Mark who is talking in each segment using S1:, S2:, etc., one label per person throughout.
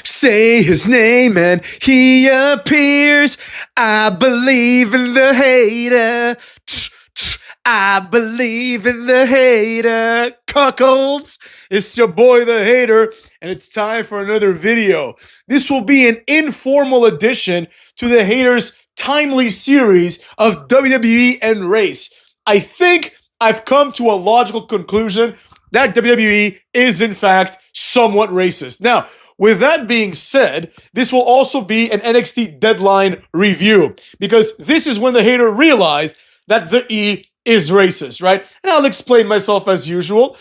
S1: Say his name and he appears. I believe in the hater. I believe in the hater. Cuckolds, it's your boy the hater, and it's time for another video. This will be an informal addition to the haters' timely series of WWE and race. I think I've come to a logical conclusion that WWE is in fact somewhat racist. Now, with that being said, this will also be an NXT deadline review because this is when the hater realized that the E is racist, right? And I'll explain myself as usual.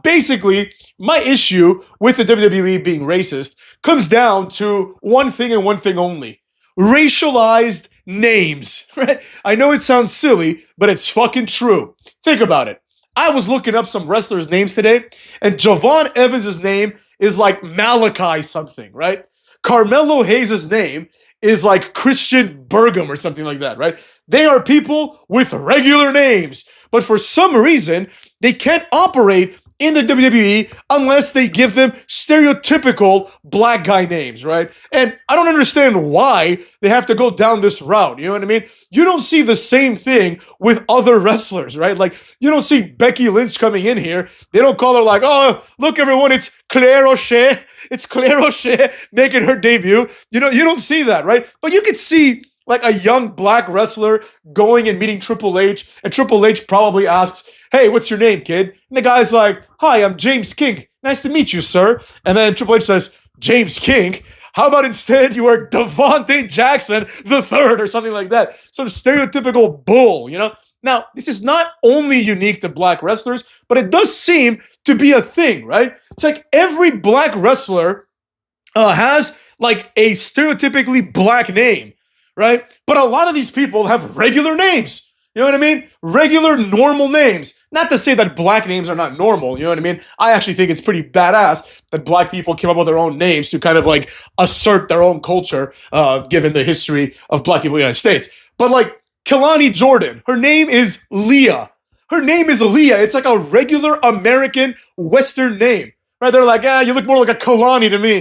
S1: Basically, my issue with the WWE being racist comes down to one thing and one thing only. Racialized names, right? I know it sounds silly, but it's fucking true. Think about it. I was looking up some wrestlers' names today, and Javon Evans' name is like Malachi something, right? Carmelo Hayes' name is like Christian Burgum or something like that, right? They are people with regular names, but for some reason, they can't operate in the WWE unless they give them stereotypical black guy names, right? And I don't understand why they have to go down this route, you know what I mean? You don't see the same thing with other wrestlers, right? Like, you don't see Becky Lynch coming in here. They don't call her like, oh, look everyone, it's Claire O'Shea. It's Claire O'Shea making her debut. You know, you don't see that, right? But you could see like a young black wrestler going and meeting Triple H, and Triple H probably asks, hey, what's your name, kid? And the guy's like, hi, I'm James King. Nice to meet you, sir. And then Triple H says, James King? How about instead you are Devontae Jackson the third or something like that? Some stereotypical bull, you know? Now, this is not only unique to black wrestlers, but it does seem to be a thing, right? It's like every black wrestler has like a stereotypically black name, right? But a lot of these people have regular names. You know what I mean? Regular, normal names. Not to say that black names are not normal, you know what I mean? I actually think it's pretty badass that black people came up with their own names to kind of like assert their own culture, given the history of black people in the United States. But like Kelani Jordan, her name is Leah. Her name is Leah. It's like a regular American Western name, right? They're like, you look more like a Kelani to me.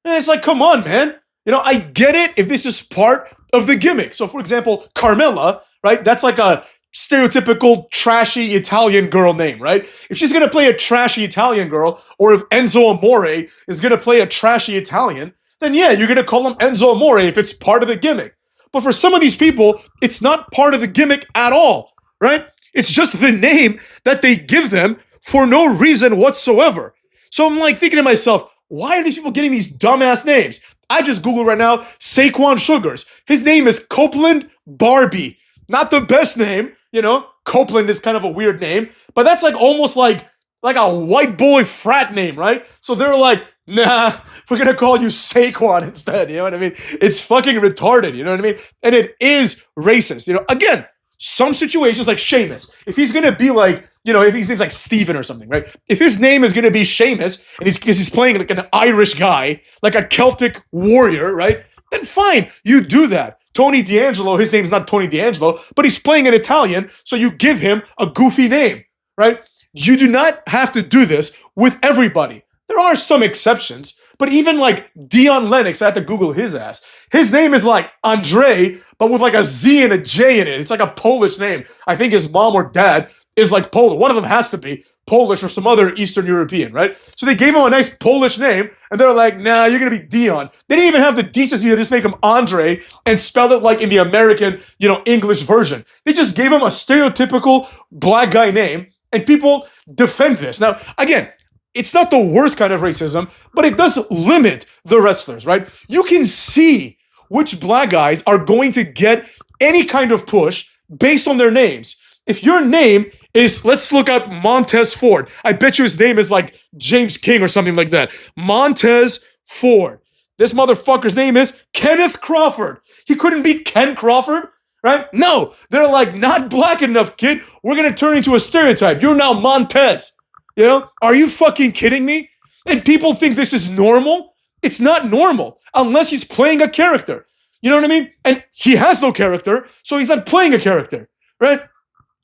S1: And it's like, come on, man. You know, I get it if this is part of the gimmick. So for example, Carmella, right? That's like a stereotypical trashy Italian girl name, right? If she's gonna play a trashy Italian girl, or if Enzo Amore is gonna play a trashy Italian, then yeah, you're gonna call him Enzo Amore if it's part of the gimmick. But for some of these people, it's not part of the gimmick at all, right? It's just the name that they give them for no reason whatsoever. So I'm like thinking to myself, why are these people getting these dumbass names? I just Googled right now, Saquon Sugars. His name is Copeland Barbie. Not the best name, you know. Copeland is kind of a weird name, but that's like almost like a white boy frat name, right? So they're like, nah, we're gonna call you Saquon instead, you know what I mean? It's fucking retarded, you know what I mean? And it is racist, you know. Again, some situations like Sheamus, if he's gonna be like, you know, if his name's like Steven or something, right? If his name is gonna be Sheamus, and he's playing like an Irish guy, like a Celtic warrior, right? Then fine, you do that. Tony D'Angelo, his name's not Tony D'Angelo, but he's playing an Italian, so you give him a goofy name, right? You do not have to do this with everybody. There are some exceptions, but even like Dion Lennox, I had to Google his ass. His name is like Andre, but with like a Z and a J in it. It's like a Polish name. I think his mom or dad is like Polish. One of them has to be Polish or some other Eastern European, right? So they gave him a nice Polish name, and they're like, nah, you're gonna be Dion. They didn't even have the decency to just make him Andre and spell it like in the American, you know, English version. They just gave him a stereotypical black guy name, and people defend this. Now, again, it's not the worst kind of racism, but it does limit the wrestlers, right? You can see which black guys are going to get any kind of push based on their names. If your name is, let's look up Montez Ford. I bet you his name is like James King or something like that. Montez Ford. This motherfucker's name is Kenneth Crawford. He couldn't be Ken Crawford, right? No, they're like, not black enough, kid. We're gonna turn into a stereotype. You're now Montez. You know? Are you fucking kidding me? And people think this is normal? It's not normal unless he's playing a character. You know what I mean? And he has no character, so he's not playing a character, right?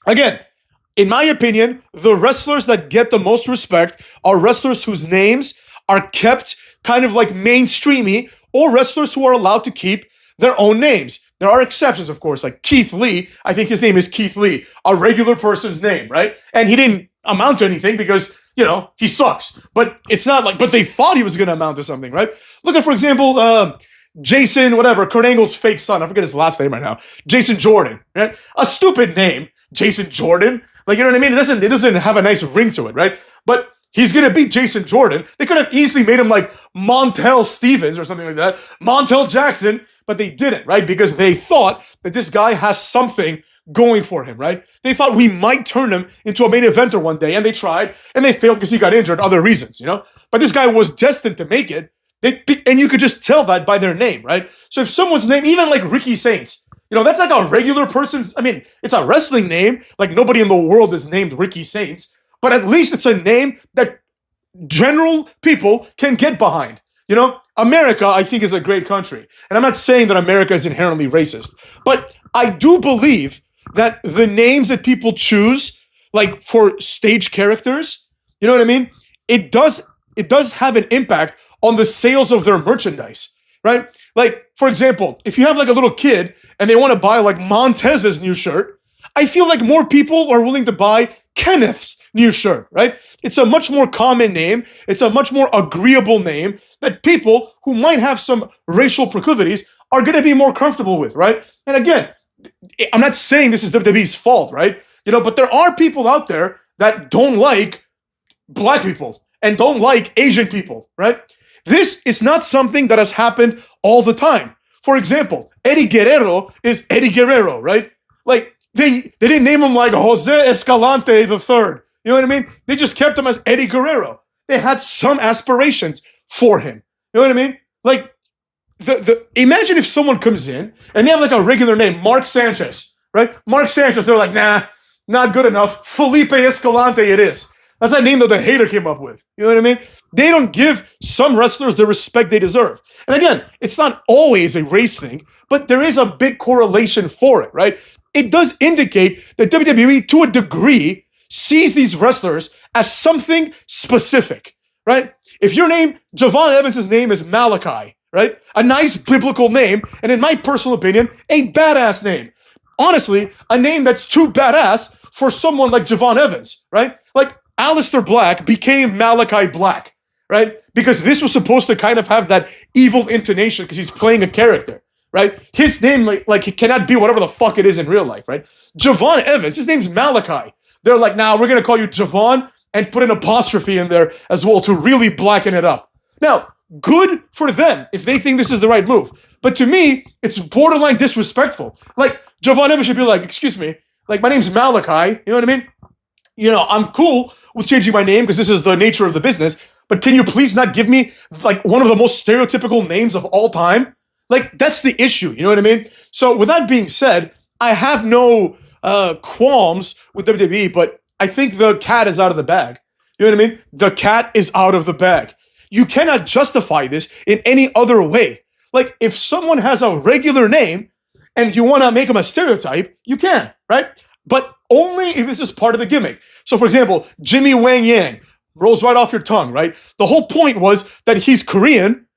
S1: Again, in my opinion, the wrestlers that get the most respect are wrestlers whose names are kept kind of like mainstreamy, or wrestlers who are allowed to keep their own names. There are exceptions, of course, like Keith Lee. I think his name is Keith Lee, a regular person's name, right? And he didn't amount to anything because, he sucks. But it's not like, but they thought he was going to amount to something, right? Look at, for example, Jason, whatever, Kurt Angle's fake son. I forget his last name right now. Jason Jordan, right? A stupid name, Jason Jordan. Like, you know what I mean? It doesn't have a nice ring to it, right? But he's going to beat Jason Jordan. They could have easily made him like Montel Stevens or something like that. Montel Jackson, but they didn't, right? Because they thought that this guy has something going for him, right? They thought we might turn him into a main eventer one day, and they tried, and they failed because he got injured, other reasons, But this guy was destined to make it, and you could just tell that by their name, right? So if someone's name, even like Ricky Saints, that's like a regular person's, it's a wrestling name, like nobody in the world is named Ricky Saints, but at least it's a name that general people can get behind. America, I think, is a great country. And I'm not saying that America is inherently racist, but I do believe that the names that people choose, like for stage characters, you know what I mean? It does have an impact on the sales of their merchandise, right? Like, for example, if you have like a little kid and they want to buy like Montez's new shirt, I feel like more people are willing to buy Kenneth's new shirt, right? It's a much more common name. It's a much more agreeable name that people who might have some racial proclivities are going to be more comfortable with, right? And again, I'm not saying this is WWE's fault, right? But there are people out there that don't like black people and don't like Asian people, right? This is not something that has happened all the time. For example, Eddie Guerrero is Eddie Guerrero, right? Like, they didn't name him like Jose Escalante III. You know what I mean? They just kept him as Eddie Guerrero. They had some aspirations for him. You know what I mean? Like, imagine if someone comes in and they have like a regular name, Mark Sanchez, right? Mark Sanchez, they're like, nah, not good enough. Felipe Escalante it is. That's a name that the hater came up with. You know what I mean? They don't give some wrestlers the respect they deserve. And again, it's not always a race thing, but there is a big correlation for it, right? It does indicate that WWE, to a degree, sees these wrestlers as something specific, right? If your name, Javon Evans' name is Malachi, right? A nice biblical name, and in my personal opinion, a badass name. Honestly, a name that's too badass for someone like Javon Evans, right? Like, Aleister Black became Malachi Black, right? Because this was supposed to kind of have that evil intonation because he's playing a character, right? His name, like it cannot be whatever the fuck it is in real life, right? Javon Evans, his name's Malachi. They're like, nah, we're going to call you Javon and put an apostrophe in there as well to really blacken it up. Now, good for them if they think this is the right move. But to me, it's borderline disrespectful. Like, Javon Evans should be like, excuse me, like, my name's Malachi, you know what I mean? I'm cool with changing my name because this is the nature of the business, but can you please not give me like one of the most stereotypical names of all time? Like, that's the issue, you know what I mean? So with that being said, I have no qualms with WWE, but I think the cat is out of the bag. You know what I mean? The cat is out of the bag. You cannot justify this in any other way. Like, if someone has a regular name and you want to make them a stereotype, you can, right? But only if this is part of the gimmick. So, for example, Jimmy Wang Yang rolls right off your tongue, right? The whole point was that he's Korean,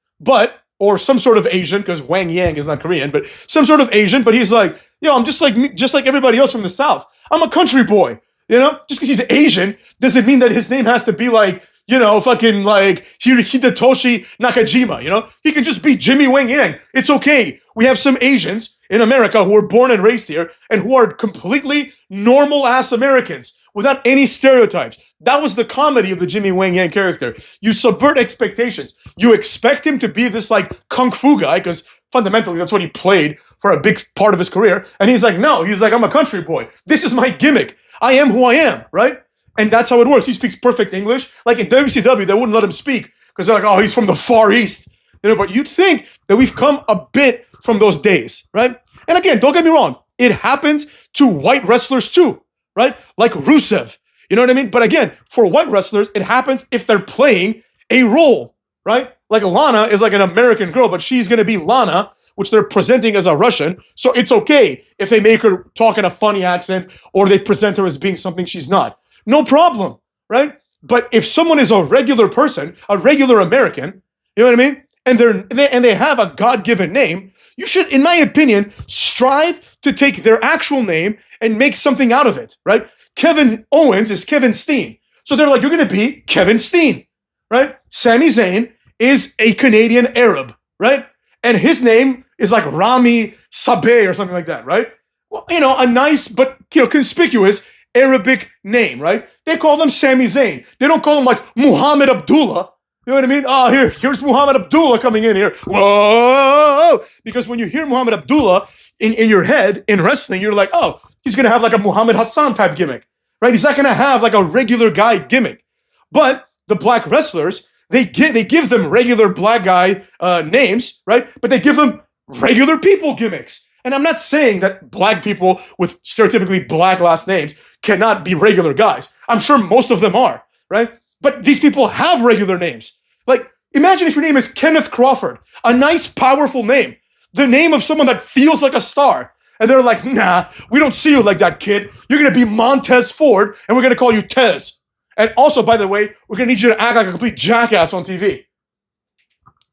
S1: or some sort of Asian, because Wang Yang is not Korean, but some sort of Asian, but he's like, I'm just like everybody else from the South. I'm a country boy, Just because he's Asian doesn't mean that his name has to be like, fucking like Hidetoshi Nakajima, He can just be Jimmy Wang Yang. It's okay. We have some Asians in America who are born and raised here and who are completely normal-ass Americans without any stereotypes. That was the comedy of the Jimmy Wang Yang character. You subvert expectations. You expect him to be this like kung fu guy because fundamentally that's what he played for a big part of his career. And he's like, no, he's like, I'm a country boy. This is my gimmick. I am who I am, right? And that's how it works. He speaks perfect English. Like in WCW, they wouldn't let him speak because they're like, oh, he's from the Far East. But you'd think that we've come a bit from those days, right? And again, don't get me wrong. It happens to white wrestlers too, right? Like Rusev. You know what I mean? But again, for white wrestlers, it happens if they're playing a role, right? Like Lana is like an American girl, but she's going to be Lana, which they're presenting as a Russian. So it's okay if they make her talk in a funny accent or they present her as being something she's not. No problem, right? But if someone is a regular person, a regular American, You know what I mean? And they have a God-given name. You should, in my opinion, strive to take their actual name and make something out of it, right? Kevin Owens is Kevin Steen. So they're like, you're going to be Kevin Steen, right? Sami Zayn is a Canadian Arab, right? And his name is like Rami Sabeh or something like that, right? Well, a nice but, conspicuous Arabic name, right? They call them Sami Zayn. They don't call him like Muhammad Abdullah. You know what I mean? Oh, here's Muhammad Abdullah coming in here. Whoa! Because when you hear Muhammad Abdullah in your head in wrestling, you're like, oh, he's going to have like a Muhammad Hassan type gimmick, right? He's not going to have like a regular guy gimmick. But the black wrestlers, they give them regular black guy names, right? But they give them regular people gimmicks. And I'm not saying that black people with stereotypically black last names cannot be regular guys. I'm sure most of them are, right? But these people have regular names. Like, imagine if your name is Kenneth Crawford, a nice, powerful name, the name of someone that feels like a star. And they're like, nah, we don't see you like that, kid. You're going to be Montez Ford, and we're going to call you Tez. And also, by the way, we're going to need you to act like a complete jackass on TV.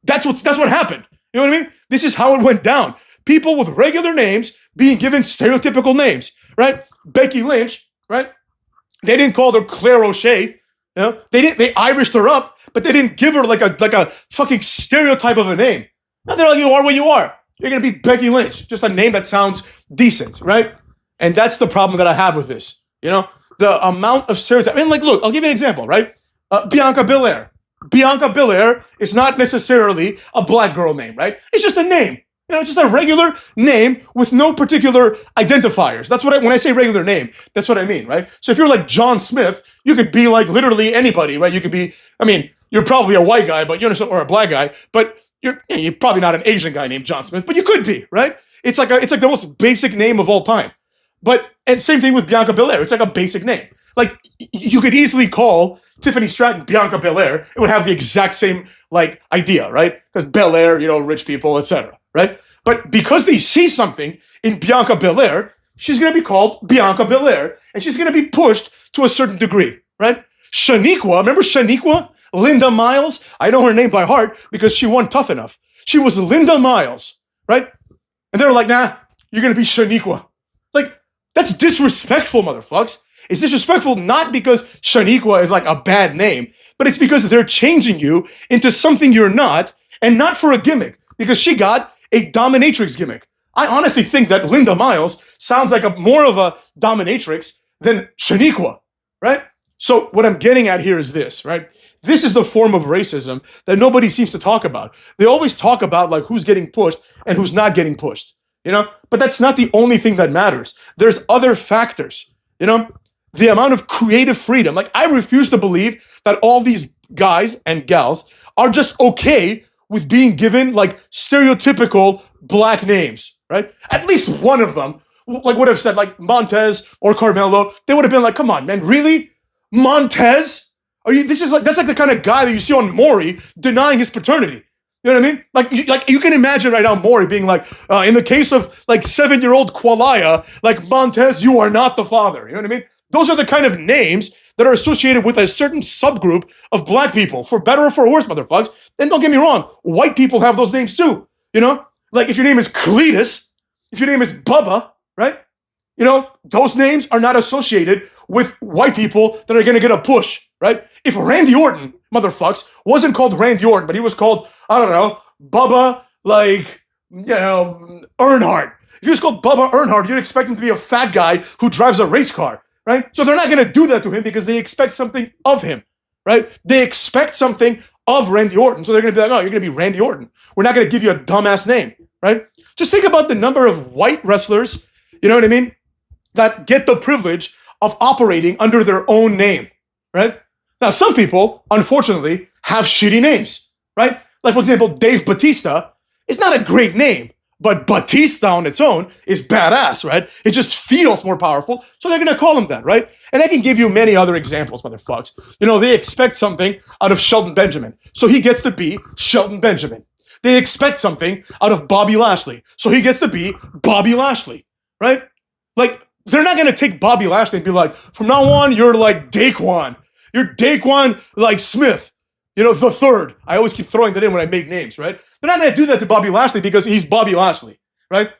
S1: That's what happened. You know what I mean? This is how it went down. People with regular names being given stereotypical names, right? Becky Lynch, right? They didn't call her Claire O'Shea. They Irished her up, but they didn't give her like a fucking stereotype of a name. Now they're like, you are what you are. You're going to be Becky Lynch. Just a name that sounds decent, right? And that's the problem that I have with this. The amount of stereotype. I mean, like, look, I'll give you an example, right? Bianca Belair. Bianca Belair is not necessarily a black girl name, right? It's just a name. Just a regular name with no particular identifiers. That's what when I say regular name, that's what I mean, right? So if you're like John Smith, you could be like literally anybody, right? You could be, you're probably a white guy, but or a black guy, but you're probably not an Asian guy named John Smith, but you could be, right? It's like the most basic name of all time. And same thing with Bianca Belair. It's like a basic name. Like, you could easily call Tiffany Stratton Bianca Belair. It would have the exact same, like, idea, right? Because Belair, rich people, etc., right? But because they see something in Bianca Belair, she's going to be called Bianca Belair, and she's going to be pushed to a certain degree, right? Shaniqua, remember Shaniqua? Linda Miles? I know her name by heart because she won Tough Enough. She was Linda Miles, right? And they were like, nah, you're going to be Shaniqua. Like, that's disrespectful, motherfuckers. It's disrespectful not because Shaniqua is like a bad name, but it's because they're changing you into something you're not, and not for a gimmick, because she got a dominatrix gimmick. I honestly think that Linda Miles sounds like more of a dominatrix than Shaniqua, right? So what I'm getting at here is this, right? This is the form of racism that nobody seems to talk about. They always talk about like who's getting pushed and who's not getting pushed, But that's not the only thing that matters. There's other factors, The amount of creative freedom. Like, I refuse to believe that all these guys and gals are just okay with being given like stereotypical black names, right? At least one of them like would have said like Montez or Carmelo. They would have been like, come on, man, really? Montez? That's like the kind of guy that you see on Maury denying his paternity. You know what I mean? Like you can imagine right now Maury being like, in the case of like 7-year-old Qualia, like, Montez, you are not the father. You know what I mean? Those are the kind of names that are associated with a certain subgroup of black people, for better or for worse, motherfuckers. And don't get me wrong, white people have those names too, Like, if your name is Cletus, if your name is Bubba, right? Those names are not associated with white people that are going to get a push, right? If Randy Orton, motherfucks, wasn't called Randy Orton, but he was called, I don't know, Bubba, like, Earnhardt. If he was called Bubba Earnhardt, you'd expect him to be a fat guy who drives a race car. Right? So they're not going to do that to him because they expect something of him, right? They expect something of Randy Orton. So they're going to be like, oh, you're going to be Randy Orton. We're not going to give you a dumbass name, right? Just think about the number of white wrestlers, you know what I mean, that get the privilege of operating under their own name, right? Now, some people, unfortunately, have shitty names, right? Like, for example, Dave Bautista is not a great name, but Batista on its own is badass, right? It just feels more powerful, so they're going to call him that, right? And I can give you many other examples, motherfucks. They expect something out of Shelton Benjamin, so he gets to be Shelton Benjamin. They expect something out of Bobby Lashley, so he gets to be Bobby Lashley, right? Like, they're not going to take Bobby Lashley and be like, from now on, you're like Daquan. You're Daquan, like, Smith. You know, the third. I always keep throwing that in when I make names, right? They're not going to do that to Bobby Lashley because he's Bobby Lashley, right?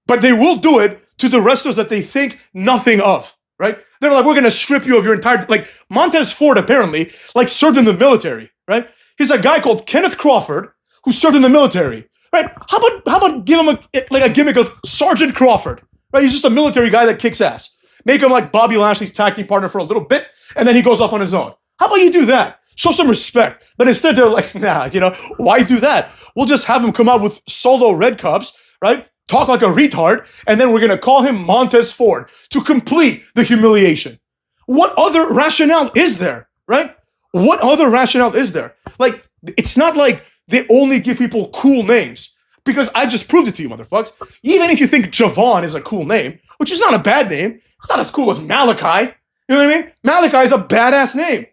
S1: But they will do it to the wrestlers that they think nothing of, right? They're like, we're going to strip you of your entire, like Montez Ford apparently, like served in the military, right? He's a guy called Kenneth Crawford who served in the military, right? How about give him a gimmick of Sergeant Crawford, right? He's just a military guy that kicks ass. Make him like Bobby Lashley's tag team partner for a little bit, and then he goes off on his own. How about you do that? Show some respect. But instead they're like, nah, you know, why do that? We'll just have him come out with solo red cups, right? Talk like a retard, and then we're going to call him Montez Ford to complete the humiliation. What other rationale is there, right? What other rationale is there? Like, it's not like they only give people cool names, because I just proved it to you, motherfuckers. Even if you think Javon is a cool name, which is not a bad name, it's not as cool as Malachi. You know what I mean? Malachi is a badass name.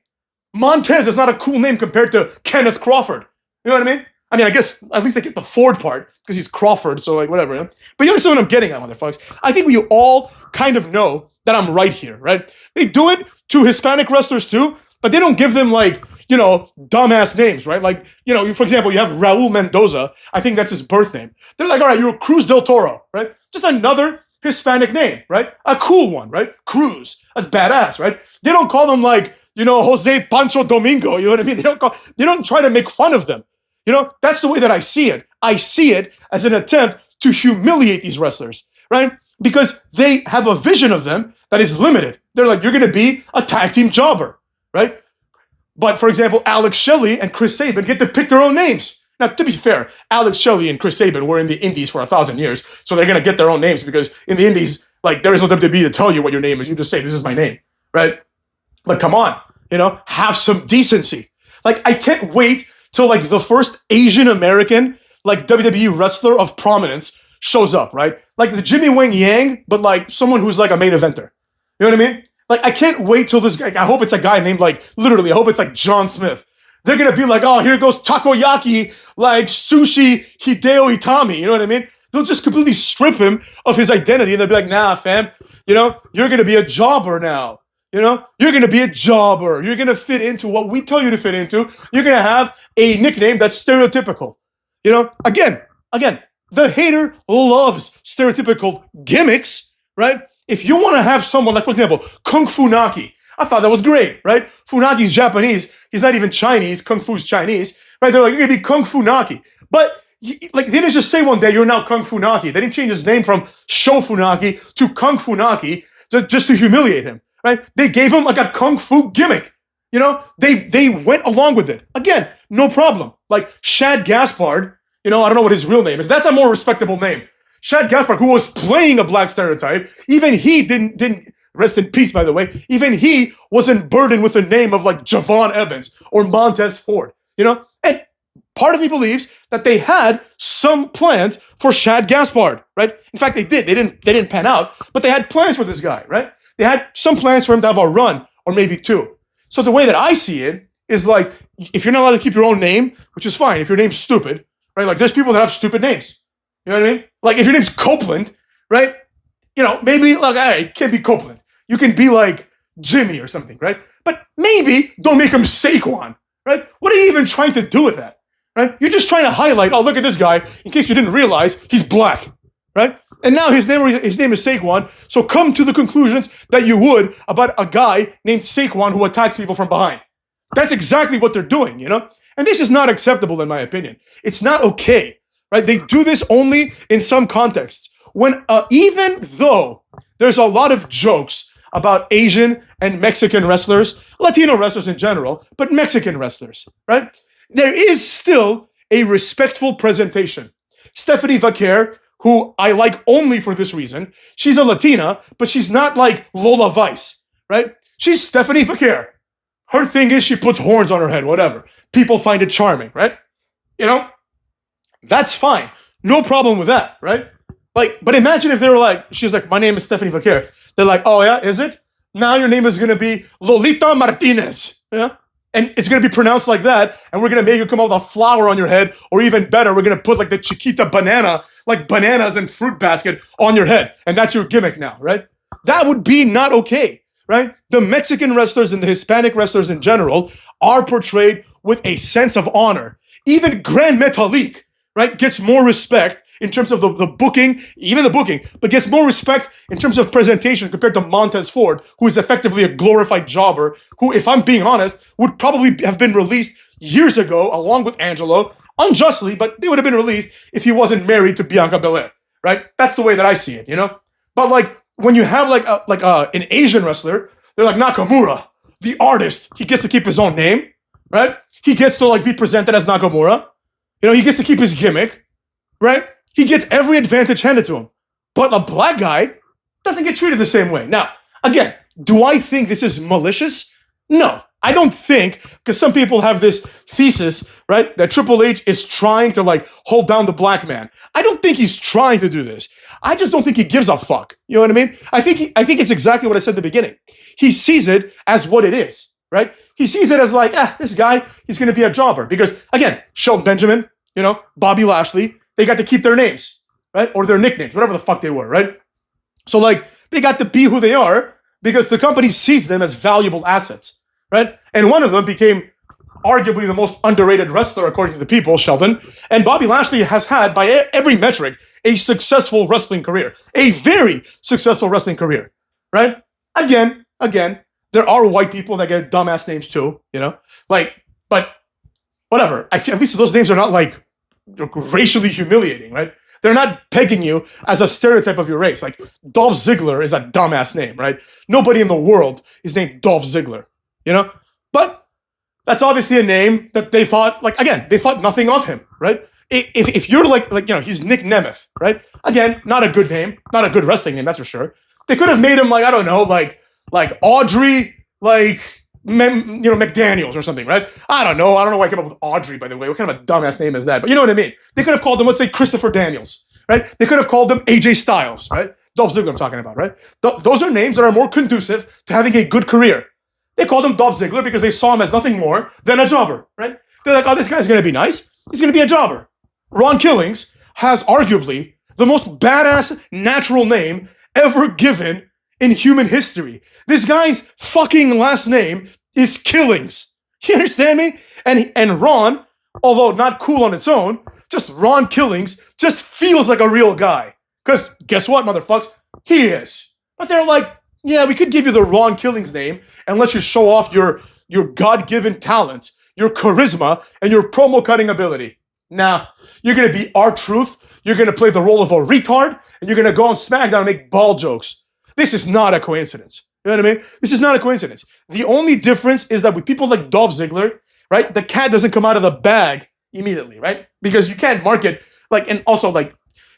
S1: Montez is not a cool name compared to Kenneth Crawford. You know what I mean? I mean, I guess at least they get the Ford part because he's Crawford, so like whatever. You know? But you understand what I'm getting at, motherfuckers. I think we all kind of know that I'm right here, right? They do it to Hispanic wrestlers too, but they don't give them like, you know, dumbass names, right? Like, you know, for example, you have Raul Mendoza. I think that's his birth name. They're like, all right, you're Cruz del Toro, right? Just another Hispanic name, right? A cool one, right? Cruz. That's badass, right? They don't call them like, you know, Jose Pancho Domingo, you know what I mean? They don't try to make fun of them. You know, that's the way that I see it. I see it as an attempt to humiliate these wrestlers, right? Because they have a vision of them that is limited. They're like, you're going to be a tag team jobber, right? But for example, Alex Shelley and Chris Sabin get to pick their own names. Now, to be fair, Alex Shelley and Chris Sabin were in the Indies for 1,000 years, so they're going to get their own names because in the Indies, like, there is no WWE to tell you what your name is. You just say, this is my name, right? Like, come on, you know, have some decency. Like, I can't wait till like the first Asian American like WWE wrestler of prominence shows up, right? Like the Jimmy Wang Yang, but like someone who's like a main eventer. You know what I mean? Like, I can't wait till this guy, I hope it's a guy named like, literally, I hope it's like John Smith. They're gonna be like, oh, here goes takoyaki, like sushi Hideo Itami, you know what I mean? They'll just completely strip him of his identity and they'll be like, nah, fam, you know, you're gonna be a jobber now. You know, you're going to be a jobber. You're going to fit into what we tell you to fit into. You're going to have a nickname that's stereotypical. You know, again, the hater loves stereotypical gimmicks, right? If you want to have someone like, for example, Kung Fu Naki, I thought that was great, right? Funaki's Japanese. He's not even Chinese. Kung Fu's Chinese, right? They're like, you're going to be Kung Fu Naki. But like, they didn't just say one day, you're now Kung Fu Naki. They didn't change his name from Sho Funaki to Kung Fu Naki just to humiliate him. Right? They gave him like a kung fu gimmick. You know, they went along with it. Again, no problem. Like Shad Gaspard, you know, I don't know what his real name is. That's a more respectable name. Shad Gaspard, who was playing a black stereotype, even he didn't rest in peace, by the way. Even he wasn't burdened with the name of like Javon Evans or Montez Ford. You know, and part of me believes that they had some plans for Shad Gaspard, right? In fact, they did. They didn't pan out, but they had plans for this guy, right? They had some plans for him to have a run, or maybe two. So the way that I see it is like, if you're not allowed to keep your own name, which is fine, if your name's stupid, right? Like, there's people that have stupid names. You know what I mean? Like, if your name's Copeland, right? You know, maybe, like, all right, it can't be Copeland. You can be, like, Jimmy or something, right? But maybe don't make him Saquon, right? What are you even trying to do with that, right? You're just trying to highlight, oh, look at this guy, in case you didn't realize, he's black, right? And now his name is Saquon, so come to the conclusions that you would about a guy named Saquon who attacks people from behind. That's exactly what they're doing, you know? And this is not acceptable in my opinion. It's not okay, right? They do this only in some contexts. When even though there's a lot of jokes about Asian and Mexican wrestlers, Latino wrestlers in general, but Mexican wrestlers, right? There is still a respectful presentation. Stephanie Vaquer, who I like only for this reason. She's a Latina, but she's not like Lola Vice, right? She's Stephanie Vaquer. Her thing is she puts horns on her head, whatever. People find it charming, right? You know, that's fine. No problem with that, right? Like, but imagine if they were like, she's like, my name is Stephanie Vaquer. They're like, oh yeah, is it? Now your name is going to be Lolita Martinez, yeah? And it's going to be pronounced like that, and we're going to make you come out with a flower on your head, or even better, we're going to put like the Chiquita banana, like bananas and fruit basket on your head, and that's your gimmick now, right? That would be not okay, right? The Mexican wrestlers and the Hispanic wrestlers in general are portrayed with a sense of honor. Even Grand Metalik, right, gets more respect in terms of the booking, even the booking, but gets more respect in terms of presentation compared to Montez Ford, who is effectively a glorified jobber, who, if I'm being honest, would probably have been released years ago, along with Angelo, unjustly, but they would have been released if he wasn't married to Bianca Belair, right? That's the way that I see it, you know? But like, when you have an Asian wrestler, they're like Nakamura, the artist, he gets to keep his own name, right? He gets to like be presented as Nakamura. You know, he gets to keep his gimmick, right? He gets every advantage handed to him. But a black guy doesn't get treated the same way. Now, again, do I think this is malicious? No, I don't think, because some people have this thesis, right, that Triple H is trying to like hold down the black man. I don't think he's trying to do this. I just don't think he gives a fuck. You know what I mean? I think it's exactly what I said at the beginning. He sees it as what it is, right? He sees it as like, this guy, he's going to be a jobber. Because, again, Shelton Benjamin, you know, Bobby Lashley, they got to keep their names, right? Or their nicknames, whatever the fuck they were, right? So, like, they got to be who they are because the company sees them as valuable assets, right? And one of them became arguably the most underrated wrestler, according to the people, Shelton. And Bobby Lashley has had, by every metric, a successful wrestling career. A very successful wrestling career, right? Again, there are white people that get dumbass names too, you know? Like, but whatever. At least those names are not like racially humiliating, right? They're not pegging you as a stereotype of your race. Like, Dolph Ziggler is a dumbass name, right? Nobody in the world is named Dolph Ziggler, you know? But that's obviously a name that they thought, like, again, they thought nothing of him, right? If you're like, you know, he's Nick Nemeth, right? Again, not a good name, not a good wrestling name, that's for sure. They could have made him like, I don't know, like Audrey, McDaniels or something, right? I don't know why I came up with Audrey, by the way. What kind of a dumbass name is that? But you know what I mean? They could have called him, let's say, Christopher Daniels, right? They could have called him AJ Styles, right? Dolph Ziggler I'm talking about, right? Those are names that are more conducive to having a good career. They called him Dolph Ziggler because they saw him as nothing more than a jobber, right? They're like, oh, this guy's going to be nice. He's going to be a jobber. Ron Killings has arguably the most badass natural name ever given in human history. This guy's fucking last name is Killings. You understand me? And Ron, although not cool on its own, just Ron Killings just feels like a real guy. Because guess what, motherfuckers? He is. But they're like, yeah, we could give you the Ron Killings name and let you show off your God-given talents, your charisma, and your promo cutting ability. Nah, you're going to be R-Truth, you're going to play the role of a retard, and you're going to go on SmackDown and make ball jokes. This is not a coincidence. You know what I mean? This is not a coincidence. The only difference is that with people like Dolph Ziggler, right, the cat doesn't come out of the bag immediately, right? Because you can't market, like, and also, like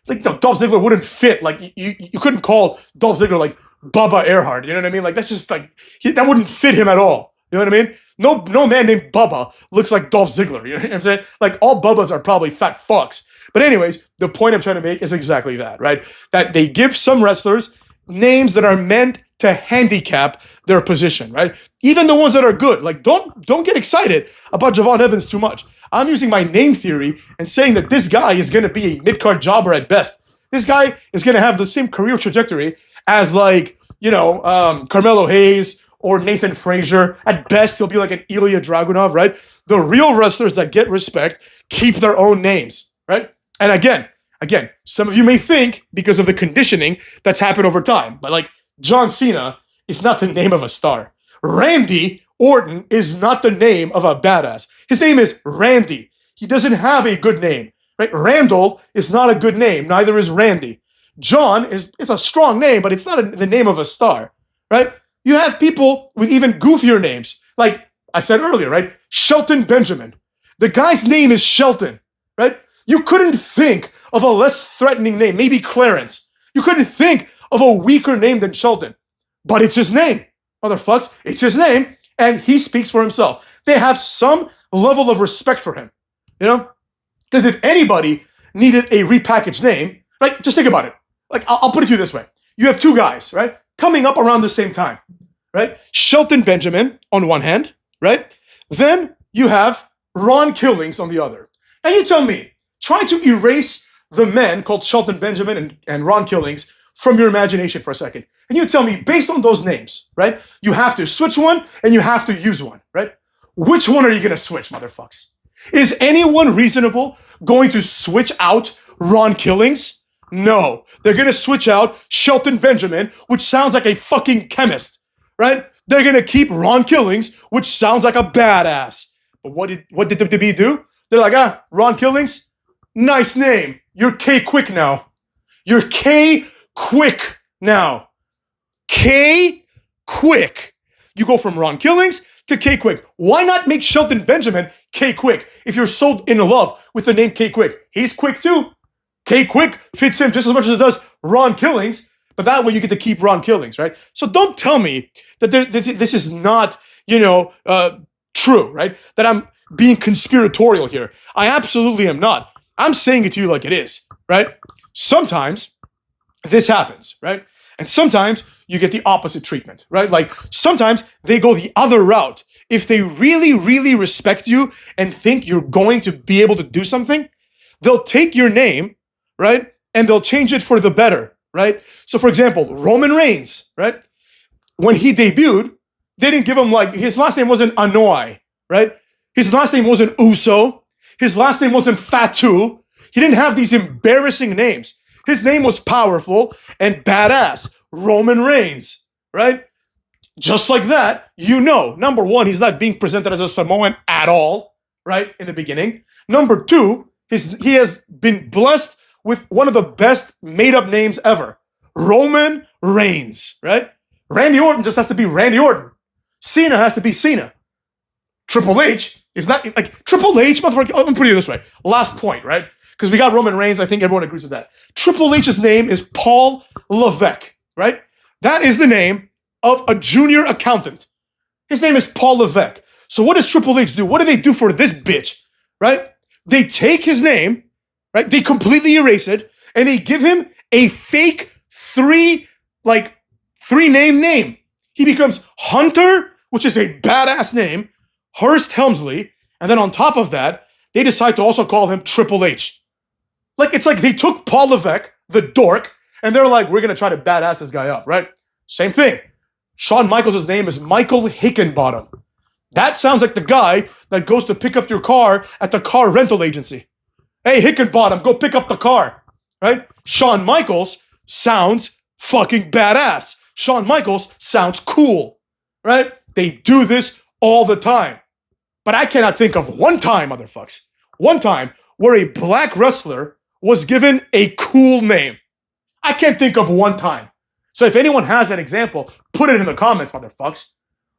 S1: Dolph Ziggler wouldn't fit. Like, you couldn't call Dolph Ziggler, like, Bubba Earhart. You know what I mean? Like, that's just, like, that wouldn't fit him at all. You know what I mean? No man named Bubba looks like Dolph Ziggler. You know what I'm saying? Like, all Bubbas are probably fat fucks. But anyways, the point I'm trying to make is exactly that, right? That they give some wrestlers names that are meant to handicap their position, right? Even the ones that are good. Like, don't get excited about Javon Evans too much. I'm using my name theory and saying that this guy is going to be a mid-card jobber at best. This guy is going to have the same career trajectory as, like, you know, Carmelo Hayes or Nathan Frazier. At best, he'll be like an Ilya Dragunov, right? The real wrestlers that get respect keep their own names, right? And again, some of you may think, because of the conditioning that's happened over time, but like John Cena is not the name of a star. Randy Orton is not the name of a badass. His name is Randy. He doesn't have a good name, right? Randall is not a good name. Neither is Randy. John is a strong name, but it's not the name of a star, right? You have people with even goofier names. Like I said earlier, right? Shelton Benjamin. The guy's name is Shelton, right? You couldn't think of a less threatening name, maybe Clarence. You couldn't think of a weaker name than Shelton. But it's his name, motherfucks. It's his name, and he speaks for himself. They have some level of respect for him, you know? Because if anybody needed a repackaged name, right, just think about it. Like, I'll put it to you this way. You have two guys, right, coming up around the same time, right? Shelton Benjamin on one hand, right? Then you have Ron Killings on the other. Now you tell me, try to erase the men called Shelton Benjamin and Ron Killings from your imagination for a second. And you tell me, based on those names, right, you have to switch one and you have to use one, right?
S2: which one are you going to switch, motherfuckers? Is anyone reasonable going to switch out Ron Killings? No. They're going to switch out Shelton Benjamin, which sounds like a fucking chemist, right? They're going to keep Ron Killings, which sounds like a badass. But what did WWE do? They're like, Ron Killings, nice name. You're K-Quick now. You're K-Quick now. K-Quick. You go from Ron Killings to K-Quick. Why not make Shelton Benjamin K-Quick if you're so in love with the name K-Quick? He's quick too. K-Quick fits him just as much as it does Ron Killings, but that way you get to keep Ron Killings, right? So don't tell me that this is not, true, right? That I'm being conspiratorial here. I absolutely am not. I'm saying it to you like it is, right? Sometimes this happens, right? And sometimes you get the opposite treatment, right? Like sometimes they go the other route. If they really, really respect you and think you're going to be able to do something, they'll take your name, right? And they'll change it for the better, right? So for example, Roman Reigns, right? When he debuted, they didn't give him his last name wasn't Anoa'i, right? His last name wasn't Uso. His last name wasn't Fatu. He didn't have these embarrassing names. His name was powerful and badass. Roman Reigns, right? Just like that, number one, he's not being presented as a Samoan at all, right? In the beginning. Number two, he has been blessed with one of the best made-up names ever. Roman Reigns, right? Randy Orton just has to be Randy Orton. Cena has to be Cena. Triple H is not, Triple H, motherfucker, let me put it this way. Last point, right? Because we got Roman Reigns, I think everyone agrees with that. Triple H's name is Paul Levesque, right? That is the name of a junior accountant. His name is Paul Levesque. So what does Triple H do? What do they do for this bitch, right? They take his name, right? They completely erase it, and they give him a fake three-name name. He becomes Hunter, which is a badass name, Hurst Helmsley, and then on top of that, they decide to also call him Triple H. It's like they took Paul Levesque, the dork, and they're like, we're going to try to badass this guy up, right? Same thing. Shawn Michaels' name is Michael Hickenbottom. That sounds like the guy that goes to pick up your car at the car rental agency. Hey, Hickenbottom, go pick up the car, right? Shawn Michaels sounds fucking badass. Shawn Michaels sounds cool, right? They do this all the time. But I cannot think of one time, motherfucks, one time where a black wrestler was given a cool name. I can't think of one time. So if anyone has an example, put it in the comments, motherfucks.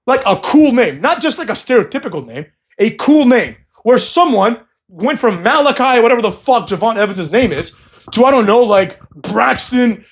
S2: Like a cool name, not just like a stereotypical name, a cool name where someone went from Malachi, whatever the fuck Javon Evans' name is, to, I don't know, like Braxton,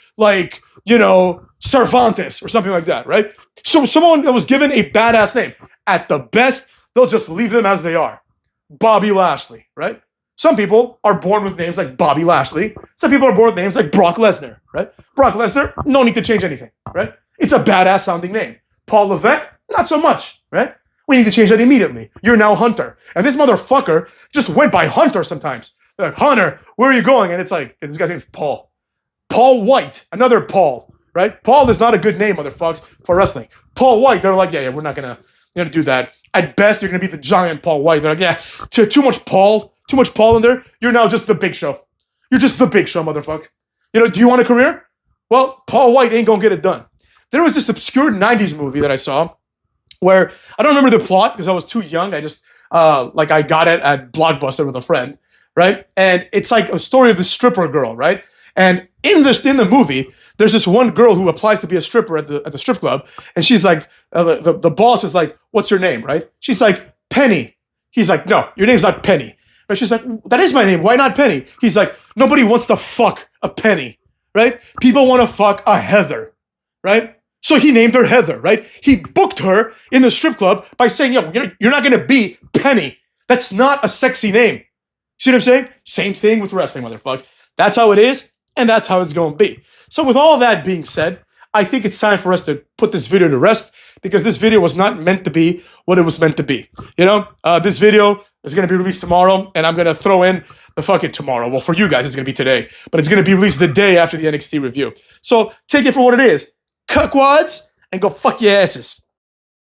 S2: Cervantes or something like that, right? So someone that was given a badass name. At the best, they'll just leave them as they are. Bobby Lashley, right? Some people are born with names like Bobby Lashley. Some people are born with names like Brock Lesnar, right? Brock Lesnar, no need to change anything, right? It's a badass sounding name. Paul Levesque, not so much, right? We need to change that immediately. You're now Hunter. And this motherfucker just went by Hunter sometimes. They're like, Hunter, where are you going? And it's like, this guy's name is Paul. Paul White, another Paul, right? Paul is not a good name, motherfucks, for wrestling. Paul White, they're like, yeah, we're not gonna do that. At best, you're gonna be the giant Paul White. They're like, yeah, too much Paul in there. You're now just the Big Show. You're just the Big Show, motherfucker. Do you want a career? Well, Paul White ain't gonna get it done. There was this obscure 90s movie that I saw where I don't remember the plot because I was too young. I just, I got it at Blockbuster with a friend, right? And it's like a story of the stripper girl, right? And in the movie, there's this one girl who applies to be a stripper at the strip club, and she's like, the boss is like, "What's your name?" Right? She's like, "Penny." He's like, "No, your name's not Penny." But she's like, "That is my name. Why not Penny?" He's like, "Nobody wants to fuck a Penny, right? People want to fuck a Heather, right?" So he named her Heather, right? He booked her in the strip club by saying, "Yo, you're not gonna be Penny. That's not a sexy name." See what I'm saying? Same thing with wrestling, motherfuckers. That's how it is. And that's how it's going to be. So with all that being said, I think it's time for us to put this video to rest because this video was not meant to be what it was meant to be. This video is going to be released tomorrow, and I'm going to throw in the fucking tomorrow. Well, for you guys, it's going to be today, but it's going to be released the day after the NXT review. So take it for what it is. Cuckwads, and go fuck your asses.